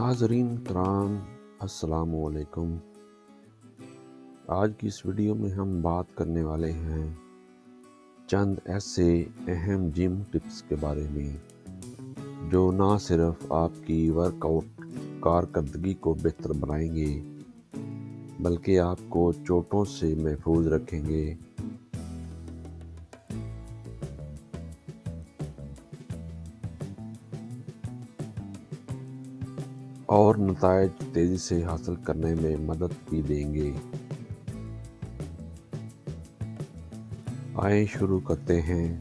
ناظرین کرام السلام علیکم۔ آج کی اس ویڈیو میں ہم بات کرنے والے ہیں چند ایسے اہم جم ٹپس کے بارے میں جو نہ صرف آپ کی ورک آؤٹ کارکردگی کو بہتر بنائیں گے بلکہ آپ کو چوٹوں سے محفوظ رکھیں گے۔ اور نتائج تیزی سے حاصل کرنے میں مدد بھی دیں گے۔ آئیں شروع کرتے ہیں۔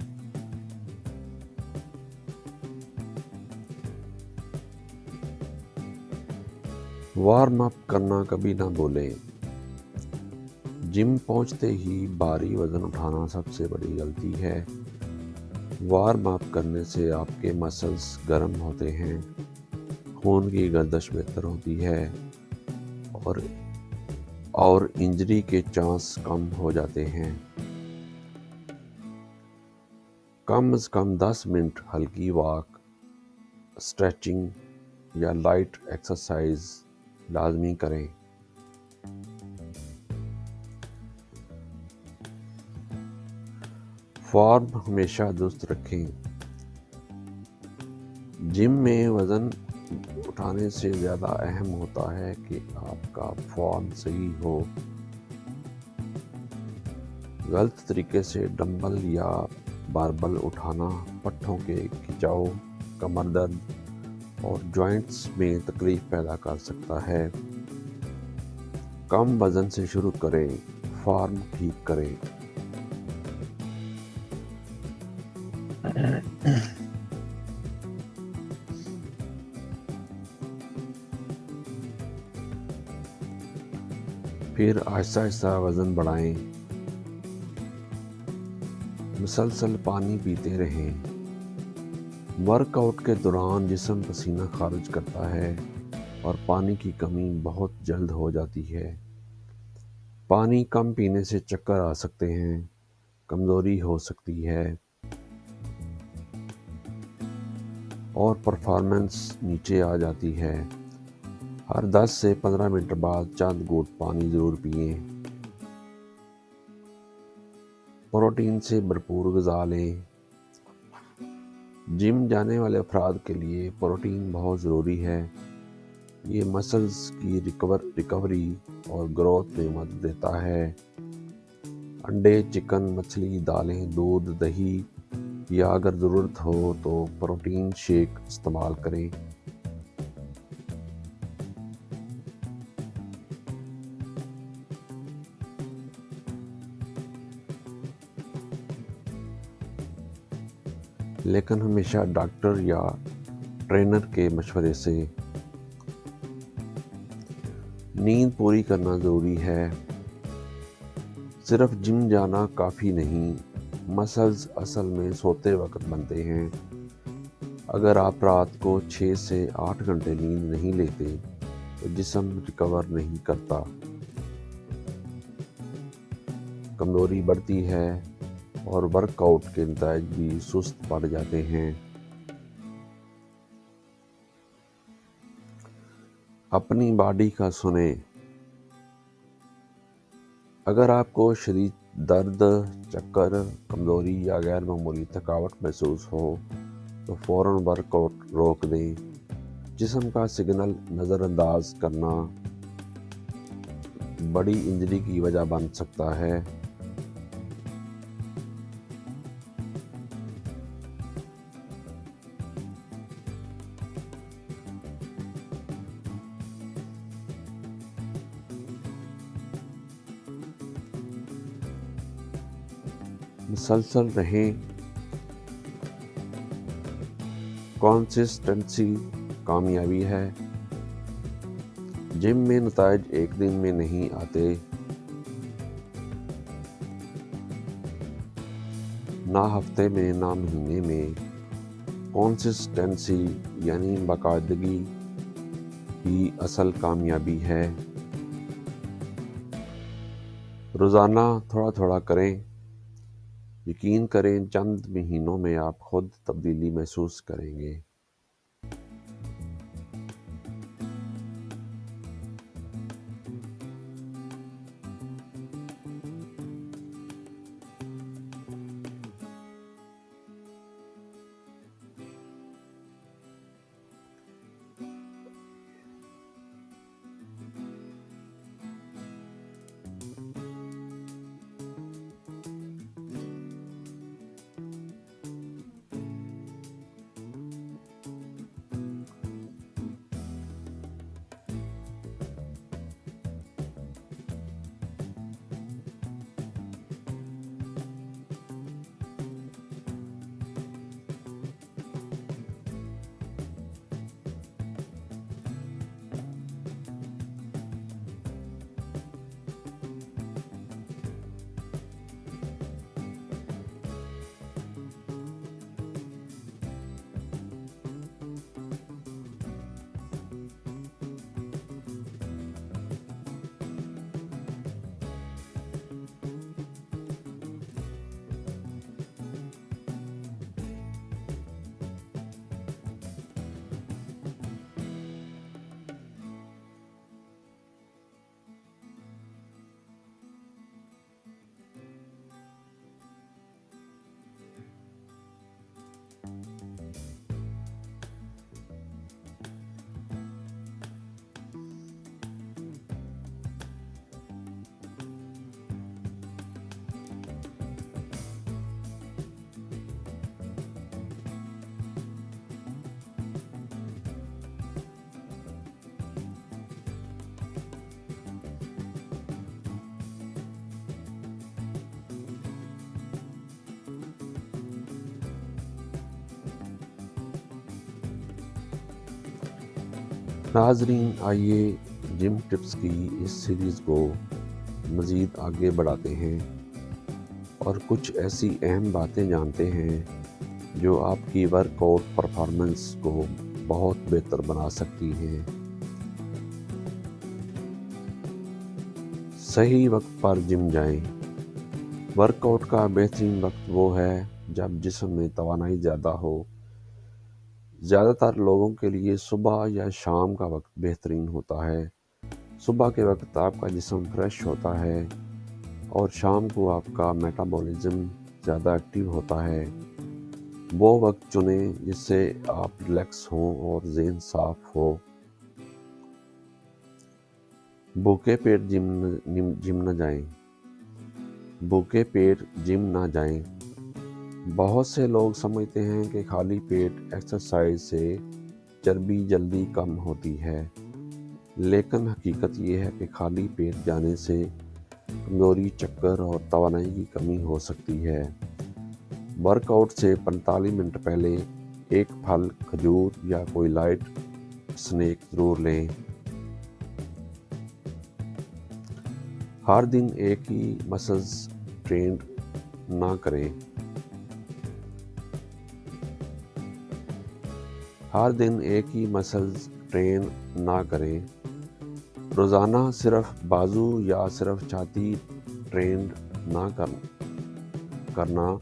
وارم اپ کرنا کبھی نہ بھولیں۔ جم پہنچتے ہی بھاری وزن اٹھانا سب سے بڑی غلطی ہے۔ وارم اپ کرنے سے آپ کے مسلز گرم ہوتے ہیں، خون کی گردش بہتر ہوتی ہے اور انجری کے چانس کم ہو جاتے ہیں۔ کم از کم 10 منٹ ہلکی واک، اسٹریچنگ یا لائٹ ایکسرسائز لازمی کریں۔ فارم ہمیشہ درست رکھیں۔ جم میں وزن اٹھانے سے زیادہ اہم ہوتا ہے کہ آپ کا فارم صحیح ہو۔ غلط طریقے سے ڈمبل یا باربل اٹھانا پٹھوں کے کھچاؤ، کمر درد اور جوائنٹس میں تکلیف پیدا کر سکتا ہے۔ کم وزن سے شروع کریں، فارم ٹھیک کریں۔ پھر آہستہ آہستہ وزن بڑھائیں۔ مسلسل پانی پیتے رہیں۔ ورک آؤٹ کے دوران جسم پسینہ خارج کرتا ہے اور پانی کی کمی بہت جلد ہو جاتی ہے۔ پانی کم پینے سے چکر آ سکتے ہیں، کمزوری ہو سکتی ہے اور پرفارمنس نیچے آ جاتی ہے۔ ہر 10 سے 15 منٹ بعد چند گھونٹ پانی ضرور پئیں۔ پروٹین سے بھرپور غذا لیں۔ جم جانے والے افراد کے لیے پروٹین بہت ضروری ہے۔ یہ مسلز کی ریکوری اور گروتھ میں مدد دیتا ہے۔ انڈے، چکن، مچھلی، دالیں، دودھ، دہی یا اگر ضرورت ہو تو پروٹین شیک استعمال کریں۔ لیکن ہمیشہ ڈاکٹر یا ٹرینر کے مشورے سے۔ نیند پوری کرنا ضروری ہے۔ صرف جم جانا کافی نہیں، مسلز اصل میں سوتے وقت بنتے ہیں۔ اگر آپ رات کو 6 سے 8 گھنٹے نیند نہیں لیتے تو جسم ریکور نہیں کرتا، کمزوری بڑھتی ہے اور ورک آؤٹ کے نتائج بھی سست پڑ جاتے ہیں۔ اپنی باڈی کا سنیں۔ اگر آپ کو شدید درد، چکر، کمزوری یا غیر معمولی تھکاوٹ محسوس ہو تو فوراً ورک آؤٹ روک دیں۔ جسم کا سگنل نظر انداز کرنا بڑی انجری کی وجہ بن سکتا ہے۔ مسلسل رہیں۔ کنسسٹنسی کامیابی ہے۔ جم میں نتائج ایک دن میں نہیں آتے، نہ ہفتے میں، نہ مہینے میں۔ کنسسٹنسی یعنی باقاعدگی ہی اصل کامیابی ہے۔ روزانہ تھوڑا تھوڑا کریں۔ یقین کریں چند مہینوں میں آپ خود تبدیلی محسوس کریں گے۔ ناظرین، آئیے جم ٹپس کی اس سیریز کو مزید آگے بڑھاتے ہیں اور کچھ ایسی اہم باتیں جانتے ہیں جو آپ کی ورک آؤٹ پرفارمنس کو بہت بہتر بنا سکتی ہیں۔ صحیح وقت پر جم جائیں۔ ورک آؤٹ کا بہترین وقت وہ ہے جب جسم میں توانائی زیادہ ہو۔ زیادہ تر لوگوں کے لیے صبح یا شام کا وقت بہترین ہوتا ہے۔ صبح کے وقت آپ کا جسم فریش ہوتا ہے اور شام کو آپ کا میٹابولزم زیادہ ایکٹیو ہوتا ہے۔ وہ وقت چنیں جس سے آپ ریلیکس ہوں اور ذہن صاف ہو۔ بھوکے پیٹ جم نہ جائیں۔ بھوکے پیٹ جم نہ جائیں۔ بہت سے لوگ سمجھتے ہیں کہ خالی پیٹ ایکسرسائز سے چربی جلدی کم ہوتی ہے، لیکن حقیقت یہ ہے کہ خالی پیٹ جانے سے کمزوری، چکر اور توانائی کی کمی ہو سکتی ہے۔ ورک آؤٹ سے 45 منٹ پہلے ایک پھل، کھجور یا کوئی لائٹ سنیک ضرور لیں۔ ہر دن ایک ہی مسلز ٹرین نہ کریں۔ ہر دن ایک ہی مسلز ٹرین نہ کریں۔ روزانہ صرف بازو یا صرف چھاتی ٹرین نہ کرنا۔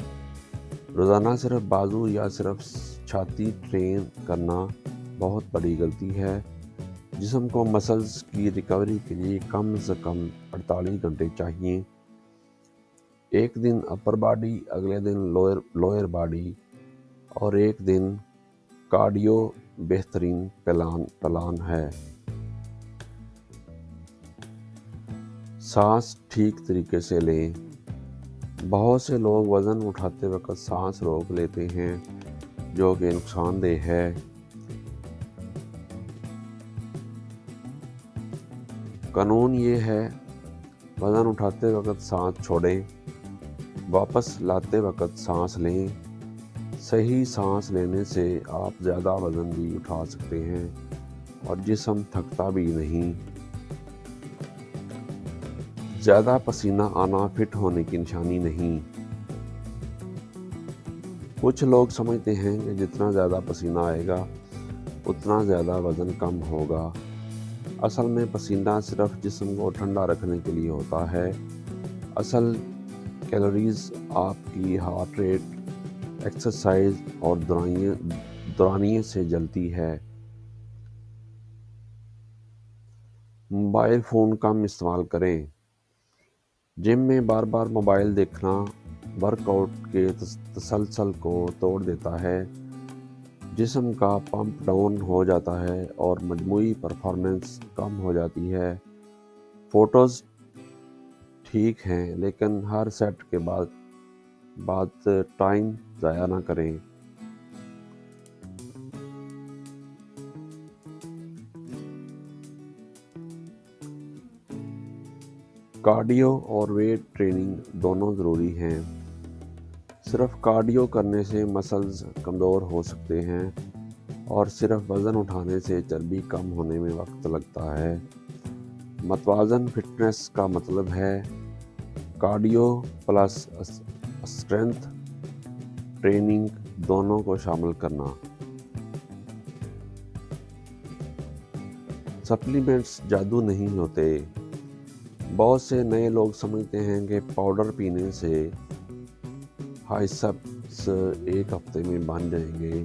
روزانہ صرف بازو یا صرف چھاتی ٹرین کرنا بہت بڑی غلطی ہے۔ جسم کو مسلز کی ریکوری کے لیے کم سے کم 48 گھنٹے چاہیے۔ ایک دن اپر باڈی، اگلے دن لوئر باڈی اور ایک دن کارڈیو بہترین پلان ہے۔ سانس ٹھیک طریقے سے لیں۔ بہت سے لوگ وزن اٹھاتے وقت سانس روک لیتے ہیں، جو کہ نقصان دہ ہے۔ قانون یہ ہے، وزن اٹھاتے وقت سانس چھوڑیں، واپس لاتے وقت سانس لیں۔ صحیح سانس لینے سے آپ زیادہ وزن بھی اٹھا سکتے ہیں اور جسم تھکتا بھی نہیں۔ زیادہ پسینہ آنا فٹ ہونے کی نشانی نہیں۔ کچھ لوگ سمجھتے ہیں کہ جتنا زیادہ پسینہ آئے گا اتنا زیادہ وزن کم ہوگا۔ اصل میں پسینہ صرف جسم کو ٹھنڈا رکھنے کے لیے ہوتا ہے۔ اصل کیلوریز آپ کی ہارٹ ریٹ، ایکسرسائز اور دورانیے سے جلتی ہے۔ موبائل فون کم استعمال کریں۔ جم میں بار بار موبائل دیکھنا ورک آؤٹ کے تسلسل کو توڑ دیتا ہے۔ جسم کا پمپ ڈاؤن ہو جاتا ہے اور مجموعی پرفارمنس کم ہو جاتی ہے۔ فوٹوز ٹھیک ہیں، لیکن ہر سیٹ کے بعد ٹائم ضائع نہ کریں۔ کارڈیو اور ویٹ ٹریننگ دونوں ضروری ہیں۔ صرف کارڈیو کرنے سے مسلز کمزور ہو سکتے ہیں اور صرف وزن اٹھانے سے چربی کم ہونے میں وقت لگتا ہے۔ متوازن فٹنس کا مطلب ہے کارڈیو پلس اسٹرینتھ ٹریننگ دونوں کو شامل کرنا۔ سپلیمنٹس جادو نہیں ہوتے۔ بہت سے نئے لوگ سمجھتے ہیں کہ پاؤڈر پینے سے ہائسیپس ایک ہفتے میں بن جائیں گے،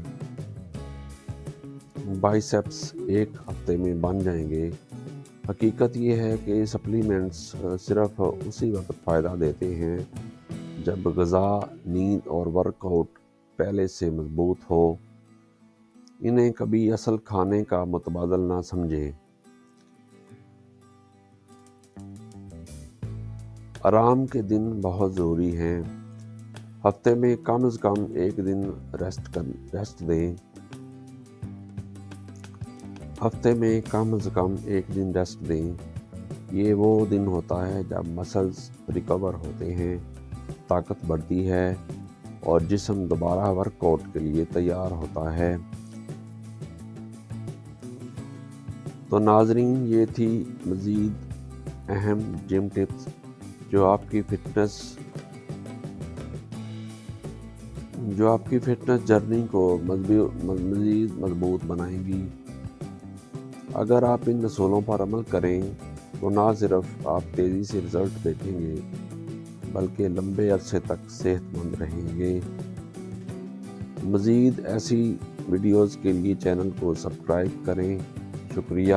بائسیپس ایک ہفتے میں بن جائیں گے۔ حقیقت یہ ہے کہ سپلیمنٹس صرف اسی وقت فائدہ دیتے ہیں جب غذا، نیند اور ورک آؤٹ پہلے سے مضبوط ہو۔ انہیں کبھی اصل کھانے کا متبادل نہ سمجھیں۔ آرام کے دن بہت ضروری ہیں۔ ہفتے میں کم از کم ایک دن ریسٹ دیں۔ ہفتے میں کم از کم ایک دن ریسٹ دیں۔ یہ وہ دن ہوتا ہے جب مسلز ریکور ہوتے ہیں، طاقت بڑھتی ہے اور جسم دوبارہ ورک آؤٹ کے لیے تیار ہوتا ہے۔ تو ناظرین، یہ تھی مزید اہم جم ٹپس جو آپ کی فٹنس جرنی کو مزید مضبوط بنائیں گی۔ اگر آپ ان اصولوں پر عمل کریں تو نہ صرف آپ تیزی سے رزلٹ دیکھیں گے بلکہ لمبے عرصے تک صحت مند رہیں گے۔ مزید ایسی ویڈیوز کے لیے چینل کو سبسکرائب کریں۔ شکریہ۔